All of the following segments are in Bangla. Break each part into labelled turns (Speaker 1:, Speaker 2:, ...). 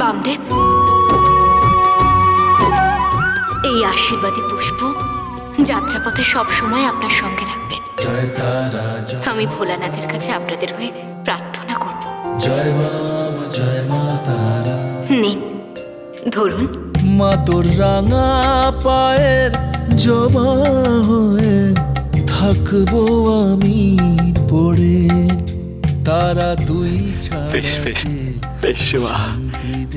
Speaker 1: বামদেব, এই আশীর্বাদী পুষ্প যাত্রাপথে সব সময় আপনার সঙ্গে রাখবেন। আমি ভোলানাথের কাছে আপনাদের হয়ে প্রার্থনা করব। নিন, ধরুন।
Speaker 2: মা তোর রাঙা পায়ের জবা হয়ে থাকবো আমি পড়ে, তারা তুই
Speaker 3: বেশ বেশ বেশ মা।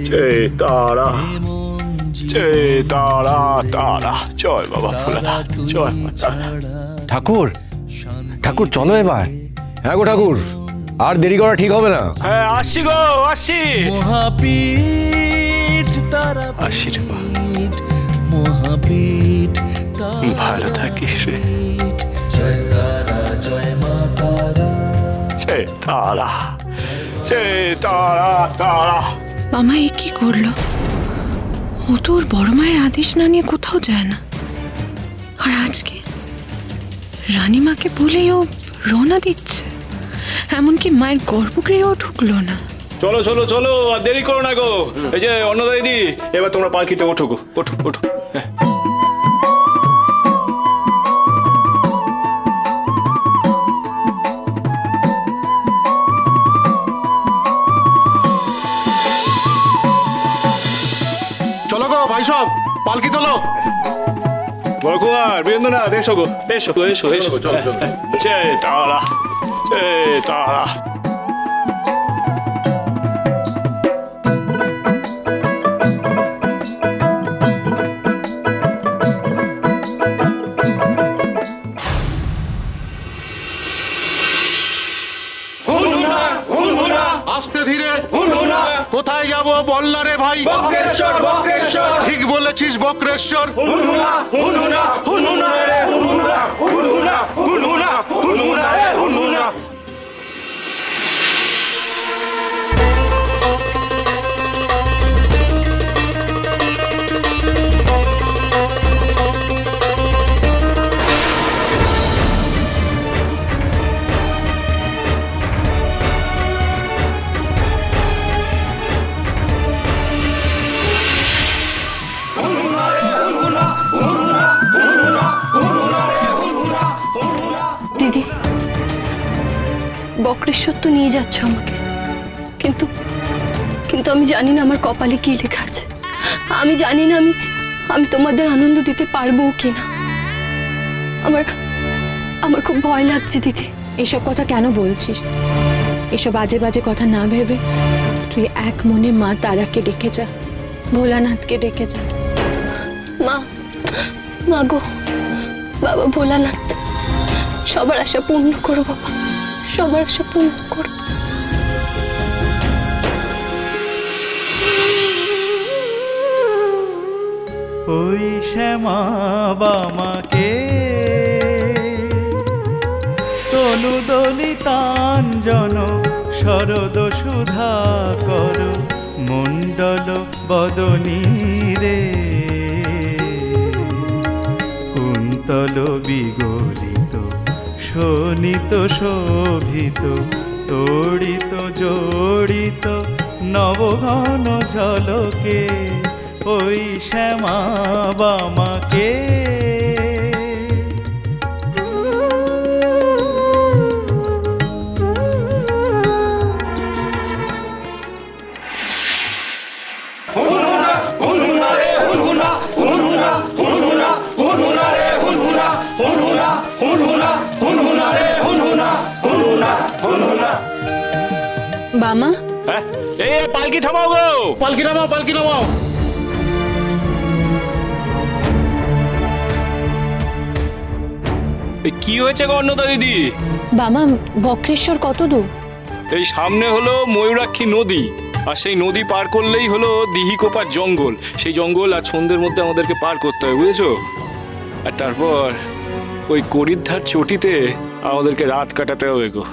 Speaker 3: জয় তারা, জয় তারা তারা, জয় বাবা ভোলানাথ, জয় মা তারা।
Speaker 4: ঠাকুর, ঠাকুর চলো এবার। হ্যাঁ গো ঠাকুর, আর দেরি করা ঠিক হবে না।
Speaker 3: হ্যাঁ আসছি গো, আসছি।
Speaker 2: মহাপীঠ তারা
Speaker 3: আসছি রে মা।
Speaker 2: মহাপীঠ
Speaker 3: ভালো থাকিস রে।
Speaker 2: জয় তারা, জয় মা তারা।
Speaker 3: জয় তারা, জয় তারা তারা।
Speaker 5: মামা এ কি করলো? ও তো ওর বড় মায়ের আদেশ না নিয়ে কোথাও যায় না। আর আজকে রানীমাকে বলেই ও রওনা দিচ্ছে, এমনকি মায়ের গর্ভগৃহেও ঢুকলো না।
Speaker 3: চলো চলো চলো, আর দেরি করো না গো। এই যে অন্নদা দিদি, এবার তোমরা পালকিতে ওঠো গো, ওঠো ওঠো। হ্যাঁ।
Speaker 6: চলো গো ভাই সব, পালকি তোলো।
Speaker 3: বড় কুমার, বীরেন্দ্রনাথ, এসো গো, এসো এসো এসো। জয় তারা, জয় তারা।
Speaker 6: আস্তে ধীরে, কোথায় যাব বল না রে ভাই। ঠিক বলেছিস বক্রেশ্বর।
Speaker 5: দিদি, বক্রেশ্বর তো নিয়ে যাচ্ছ আমাকে, কিন্তু কিন্তু আমি জানি না আমার কপালে কি লেখা আছে। আমি জানি না আমি তোমাদের আনন্দ দিতে পারবো কিনা। আমার আমার খুব ভয় লাগছে দিদি।
Speaker 7: এসব কথা কেন বলছিস? এসব বাজে বাজে কথা না ভেবে তুই এক মনে মা তারাকে ডেকে যা, ভোলানাথকে ডেকে যা।
Speaker 5: মা, মা গো, বাবা ভোলানাথ, সবার আশা পূর্ণ করো বাবা, সবার আশা পূর্ণ করো।
Speaker 8: ওই শ্যামা বামাকে তনু দলিতাঞ্জন শরদ সুধা কর মণ্ডল বদনী রে, কুন্তল বিগলিত শোণিত শোভিত তড়িত জড়িত নবঘন ঝলকে ওই শ্যামা বামাকে।
Speaker 7: বামা,
Speaker 3: হ্যাঁ, এই পালকি থামাও গো।
Speaker 6: পালকি নামাও, পালকি নামাও।
Speaker 3: কি হয়েছে গো অন্নদা দিদি?
Speaker 7: বামা, বক্রেশ্বর কত দূর?
Speaker 3: এই সামনে হলো ময়ূরাক্ষী নদী, আর সেই নদী পার করলেই হলো দিহিকোপার জঙ্গল। সেই জঙ্গল আর সন্ধ্যের মধ্যে আমাদেরকে পার করতে হবে, বুঝেছো? আর তারপর ওই করিদ্ধার চটিতে আমাদেরকে রাত কাটাতে হবে গো।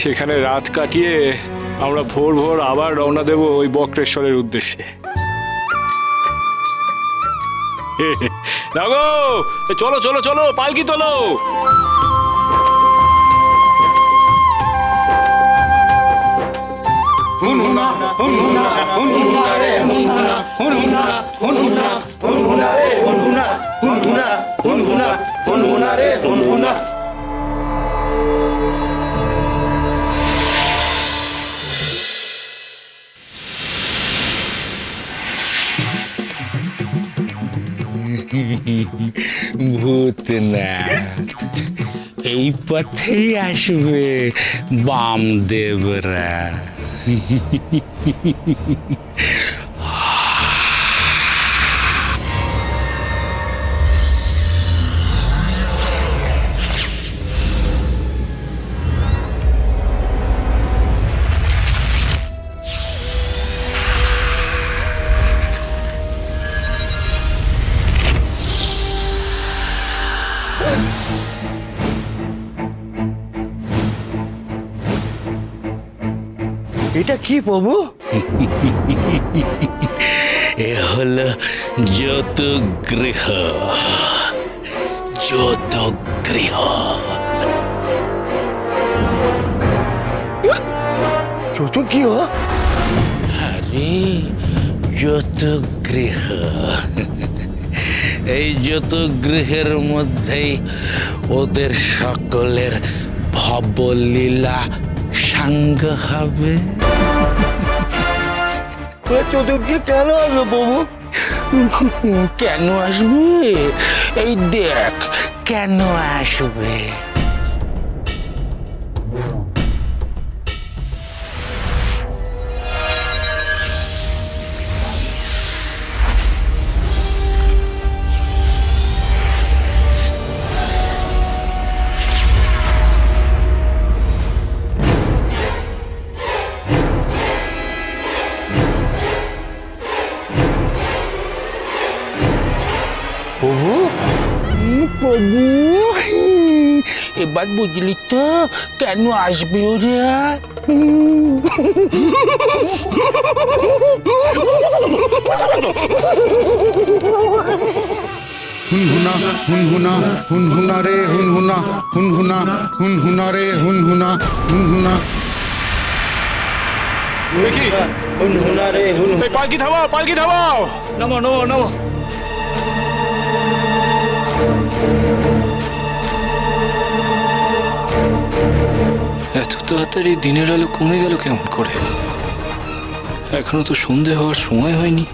Speaker 3: সেখানে রাত কাটিয়ে আমরা ভোর ভোর আবার রওনা দেব ওই বক্রেশ্বরের উদ্দেশ্যে। না গো, চলো চলো চলো, পালকি তোলো।
Speaker 6: হুনহুনা হুনহুনা হুনহুনা রে হুনহুনা হুনহুনা হুনহুনা হুনহুনা রে হুনহুনা হুনহুনা হুনহুনা হুনহুনা রে হুনহুনা।
Speaker 9: ভূতনাথ এই পথেই আসবে বামদেবরা।
Speaker 2: এটা কি প্রভু?
Speaker 9: এ হলো যতগৃহ, যতগৃহ।
Speaker 2: চোখ কি হো?
Speaker 9: আরে যতগৃহ, এই যতগৃহের মধ্যেই ওদের সকলের ভবলীলা সাঙ্গ হবে।
Speaker 2: চতুর্থী কেন আসবে প্রভু?
Speaker 9: কেন আসবে? এই দেখ কেন আসবে।
Speaker 2: প্রভু
Speaker 9: প্রভু এবার বুঝলি তো কেন আসবে ওরা।
Speaker 6: হুনহুনা হুনহুনা হুনহুনা রে হুনহুনা হুনহুনা হুনহুনা রে হুনহুনা হুনহুনা।
Speaker 3: দেখি এই পালকি থামাও, পালকি থামাও, নামো নামো নামো। এত তাড়াতাড়ি দিনের আলো কমে গেল কেমন করে? এখনো তো সন্ধে হওয়ার সময় হয়নি।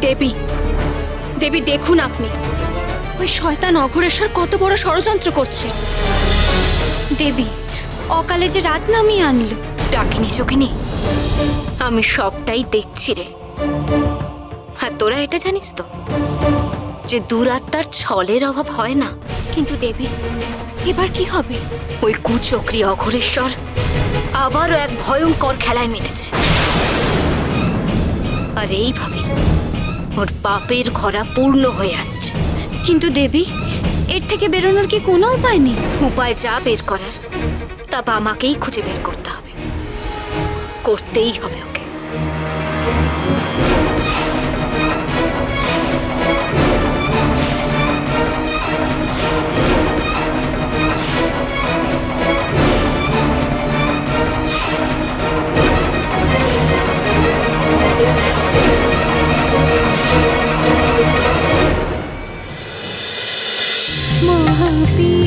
Speaker 7: দেবী, দেবী দেখুন আপনি, ওই শয়তান অঘোরেশ্বর কত বড় ষড়যন্ত্র করছে।
Speaker 1: দেবী অকালে যে রাত নামিয়ে আনলো, ডাকিনি চোখেনি, আমি সবটাই দেখছি রে। আর তোরা এটা জানিস তো যে দুরাত্মার ছলের অভাব হয় না।
Speaker 7: কিন্তু দেবী, এবার কি হবে?
Speaker 1: ওই কুচক্রী অঘোরেশ্বর আবারও এক ভয়ঙ্কর খেলায় মেতেছে, আর এইভাবে ওর পাপের খরা পূর্ণ হয়ে আসছে। কিন্তু দেবী, এর থেকে বেরোনোর কি কোনো উপায় নেই? উপায় যা বের করার তা আমাকেই খুঁজে বের করতে হবে, করতেই হবে ওকে।
Speaker 7: মহাবীর